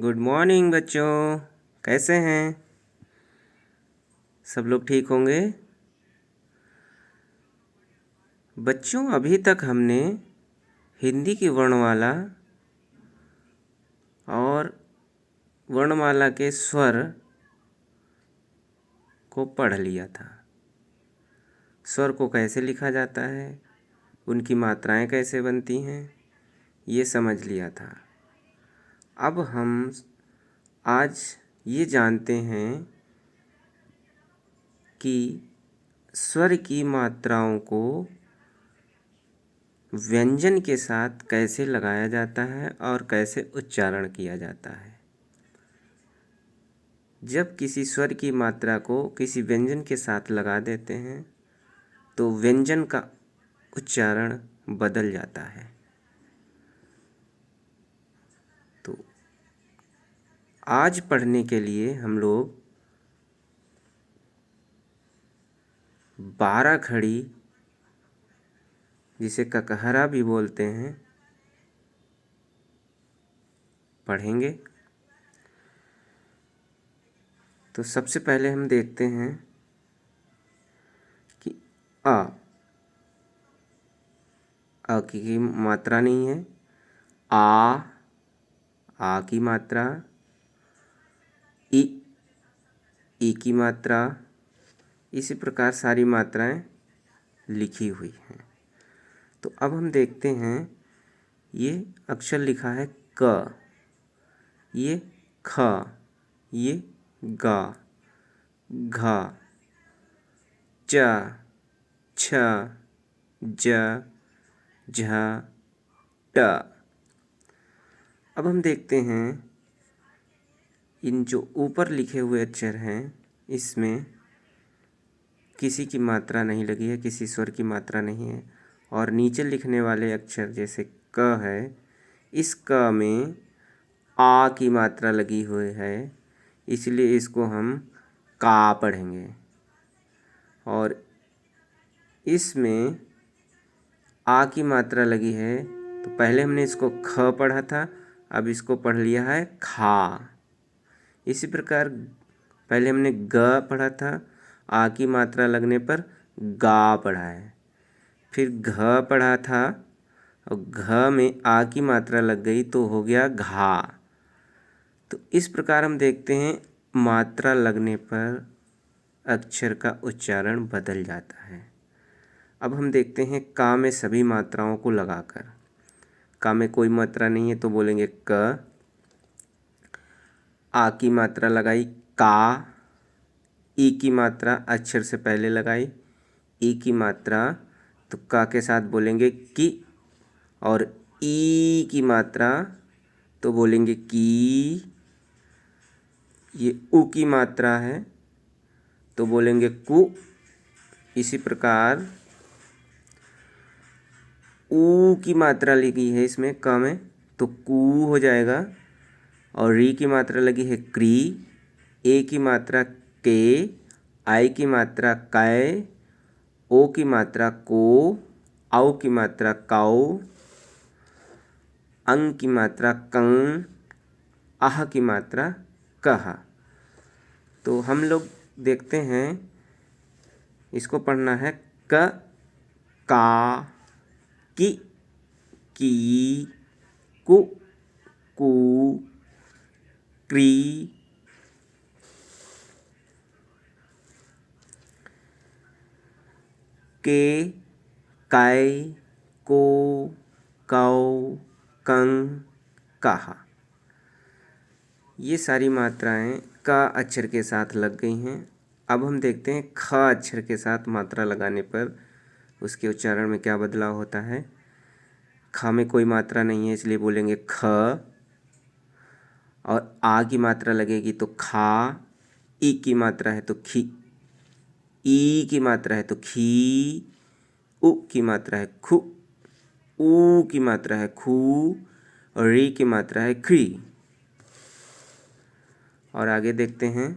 Good morning बच्चों। कैसे हैं सब लोग? ठीक होंगे बच्चों। अभी तक हमने हिंदी की वर्णमाला और वर्णमाला के स्वर को पढ़ लिया था। स्वर को कैसे लिखा जाता है, उनकी मात्राएं कैसे बनती हैं, ये समझ लिया था। अब हम आज ये जानते हैं कि स्वर की मात्राओं को व्यंजन के साथ कैसे लगाया जाता है और कैसे उच्चारण किया जाता है। जब किसी स्वर की मात्रा को किसी व्यंजन के साथ लगा देते हैं तो व्यंजन का उच्चारण बदल जाता है। तो आज पढ़ने के लिए हम लोग 12 खड़ी, जिसे ककहरा भी बोलते हैं, पढ़ेंगे। तो सबसे पहले हम देखते हैं कि अ की मात्रा नहीं है। आ की मात्रा, ई की मात्रा, इसी प्रकार सारी मात्राएं लिखी हुई हैं। तो अब हम देखते हैं, ये अक्षर लिखा है क, ये ख, ये ग, घ, च, छ, ज, झ, ट। अब हम देखते हैं इन जो ऊपर लिखे हुए अक्षर हैं, इसमें किसी की मात्रा नहीं लगी है, किसी स्वर की मात्रा नहीं है। और नीचे लिखने वाले अक्षर जैसे क है, इस क में आ की मात्रा लगी हुई है, इसलिए इसको हम का पढ़ेंगे। और इसमें आ की मात्रा लगी है, तो पहले हमने इसको ख पढ़ा था, अब इसको पढ़ लिया है खा। इसी प्रकार पहले हमने ग पढ़ा था, आ की मात्रा लगने पर गा पढ़ा है। फिर घ पढ़ा था और घ में आ की मात्रा लग गई तो हो गया घा। तो इस प्रकार हम देखते हैं मात्रा लगने पर अक्षर का उच्चारण बदल जाता है। अब हम देखते हैं का में सभी मात्राओं को लगाकर। का में कोई मात्रा नहीं है तो बोलेंगे क। आ की मात्रा लगाई का। ई की मात्रा अक्षर से पहले लगाई, ई की मात्रा, तो का के साथ बोलेंगे की। और ई की मात्रा तो बोलेंगे की। ये उ की मात्रा है तो बोलेंगे कु। इसी प्रकार ऊ की मात्रा लगी है इसमें क में तो कू हो जाएगा। और री की मात्रा लगी है क्री। ए की मात्रा के। आई की मात्रा कै। ओ की मात्रा को। औ की मात्रा काऊ। अंग की मात्रा कंग। आह की मात्रा कहा। तो हम लोग देखते हैं, इसको पढ़ना है क, का, की, कु, कू, क्री, के, कै, को, कौ, कंग, कहा। ये सारी मात्राएं का अक्षर के साथ लग गई हैं। अब हम देखते हैं ख अक्षर के साथ मात्रा लगाने पर उसके उच्चारण में क्या बदलाव होता है। ख में कोई मात्रा नहीं है इसलिए बोलेंगे ख। और आ की मात्रा लगेगी तो खा। ई की मात्रा है तो खी। ई की मात्रा है तो खी। उ की मात्रा है खु। ऊ की मात्रा है खू। और री की मात्रा है क्री। और आगे देखते हैं,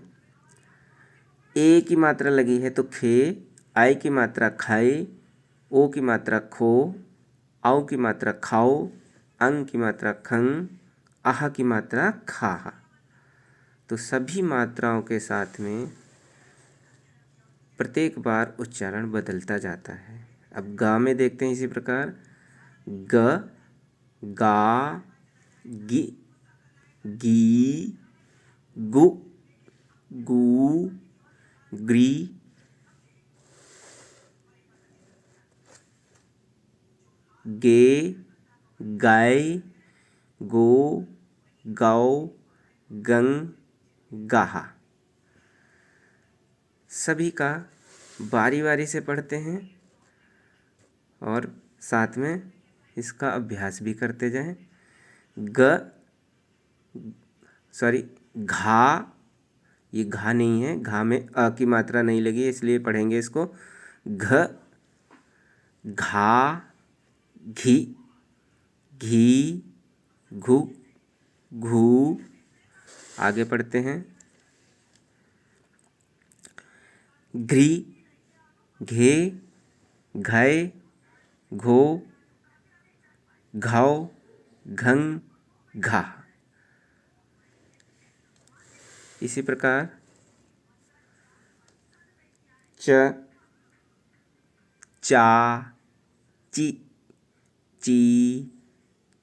ए की मात्रा लगी है तो खे। आई की मात्रा खाए। ओ की मात्रा खो। औ की मात्रा खाओ। अंग की मात्रा खंग। आहा की मात्रा खा। तो सभी मात्राओं के साथ में प्रत्येक बार उच्चारण बदलता जाता है। अब गा में देखते हैं इसी प्रकार ग, गा, गी, गी, गु, गू, ग्री, गे, गाय, गो, गौ, गंग, गाहा। सभी का बारी बारी से पढ़ते हैं और साथ में इसका अभ्यास भी करते जाएं। घा, ये घा नहीं है, घा में अ की मात्रा नहीं लगी है, इसलिए पढ़ेंगे इसको घ, घा, घी, घी, घु, घू। आगे पढ़ते हैं घ्री, घे, घय, घो, घौ, घंग, घा। इसी प्रकार च, चा, ची, ची,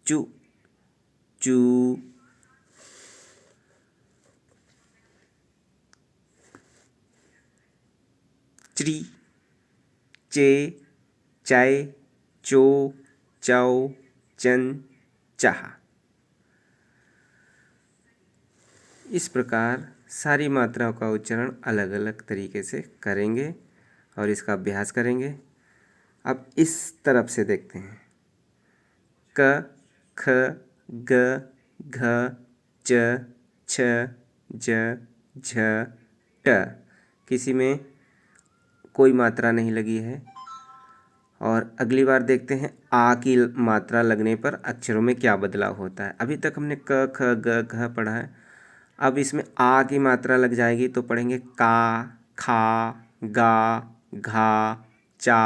चू, चू, च्री, चे, चाय, चो, चौ, चन, चाह। इस प्रकार सारी मात्राओं का उच्चारण अलग अलग तरीके से करेंगे और इसका अभ्यास करेंगे। अब इस तरफ से देखते हैं क, ख, ग, घ, च, छ, ज, झ, ट। किसी में कोई मात्रा नहीं लगी है। और अगली बार देखते हैं आ की मात्रा लगने पर अक्षरों में क्या बदलाव होता है। अभी तक हमने क, ख, ग, घ पढ़ा है। अब इसमें आ की मात्रा लग जाएगी तो पढ़ेंगे का, खा, गा, घा, चा,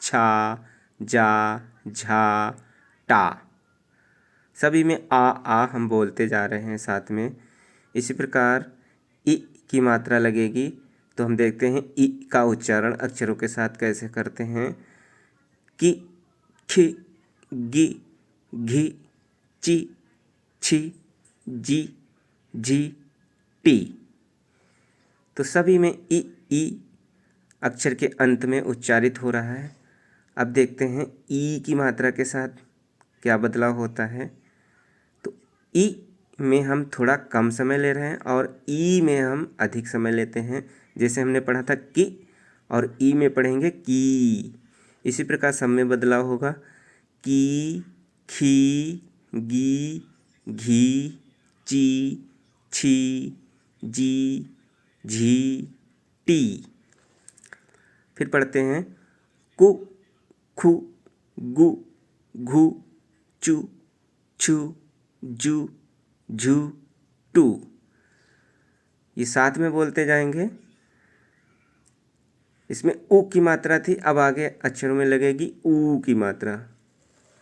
छा, जा, झा, टा। सभी में आ हम बोलते जा रहे हैं साथ में। इसी प्रकार इ की मात्रा लगेगी तो हम देखते हैं इ का उच्चारण अक्षरों के साथ कैसे करते हैं। कि, खि, गी, घी, ची, छी, जी, झी, टी। तो सभी में ई अक्षर के अंत में उच्चारित हो रहा है। अब देखते हैं ई की मात्रा के साथ क्या बदलाव होता है। तो ई में हम थोड़ा कम समय ले रहे हैं और ई में हम अधिक समय लेते हैं। जैसे हमने पढ़ा था कि और ई में पढ़ेंगे की। इसी प्रकार सब में बदलाव होगा की, खी, गी, घी, ची, छी, जी, झी, टी। फिर पढ़ते हैं कु, खु, गु, घु, चु, छु, जू, झू, टू। ये साथ में बोलते जाएंगे। इसमें उ की मात्रा थी, अब आगे अक्षरों में लगेगी ऊ की मात्रा।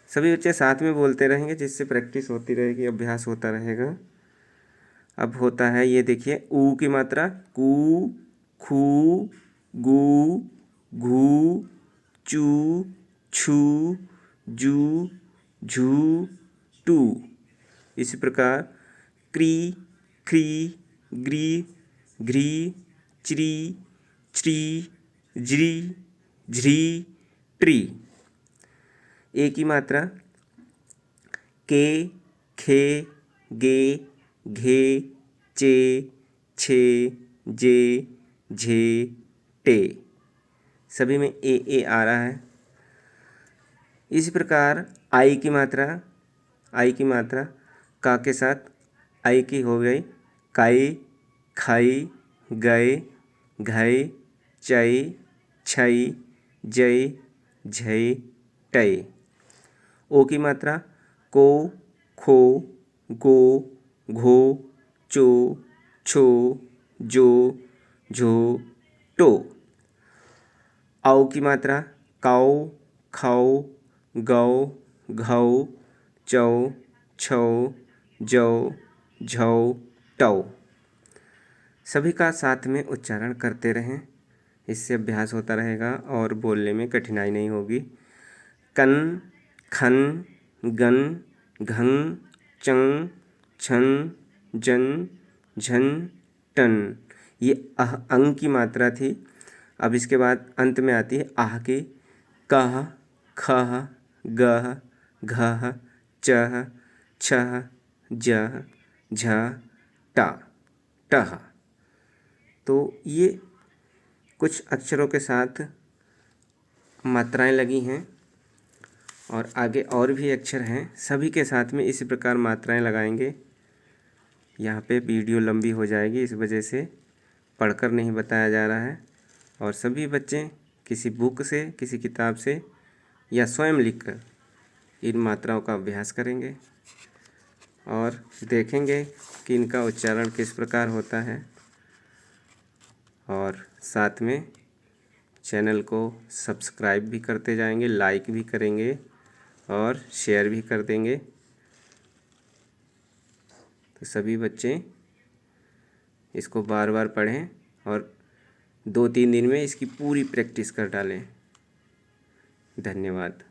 सभी बच्चे साथ में बोलते रहेंगे जिससे प्रैक्टिस होती रहेगी, अभ्यास होता रहेगा। अब होता है ये देखिए ऊ की मात्रा कु, खू, गु, घू, चू, छू, जू, झू, टू। इसी प्रकार क्री, ख्री, ग्री, घ्री, च्री, च्री, ज्री, झ्री, ट्री। ए की मात्रा के, खे, गे, घे, चे, छे, जे, झे, टे। सभी में ए आ रहा है। इसी प्रकार आई की मात्रा का के साथ आई की हो गई काई, खाई, गए, घय, चई, छई, जय, झय, टय। ओ की मात्रा को, खो, गो, घो, चो, छो, जो, झो, टो। औ की मात्रा काऊ, खाऊ, गौ, घौ, चौ, छौ, जौ, झौ, टौ। सभी का साथ में उच्चारण करते रहें, इससे अभ्यास होता रहेगा और बोलने में कठिनाई नहीं होगी। कन, खन, गन, घं, चं, छन, जन, झन, टन। ये अंग की मात्रा थी। अब इसके बाद अंत में आती है आह की। कह, खह, गह, घह, चह, छह, जह, झ, ट, टह। तो ये कुछ अक्षरों के साथ मात्राएं लगी हैं और आगे और भी अक्षर हैं, सभी के साथ में इसी प्रकार मात्राएं लगाएंगे। यहाँ पे वीडियो लंबी हो जाएगी, इस वजह से पढ़कर नहीं बताया जा रहा है। और सभी बच्चे किसी बुक से, किसी किताब से या स्वयं लिखकर इन मात्राओं का अभ्यास करेंगे और देखेंगे कि इनका उच्चारण किस प्रकार होता है। और साथ में चैनल को सब्सक्राइब भी करते जाएंगे, लाइक भी करेंगे और शेयर भी कर देंगे। तो सभी बच्चे इसको बार बार पढ़ें और 2-3 दिन में इसकी पूरी प्रैक्टिस कर डालें। धन्यवाद।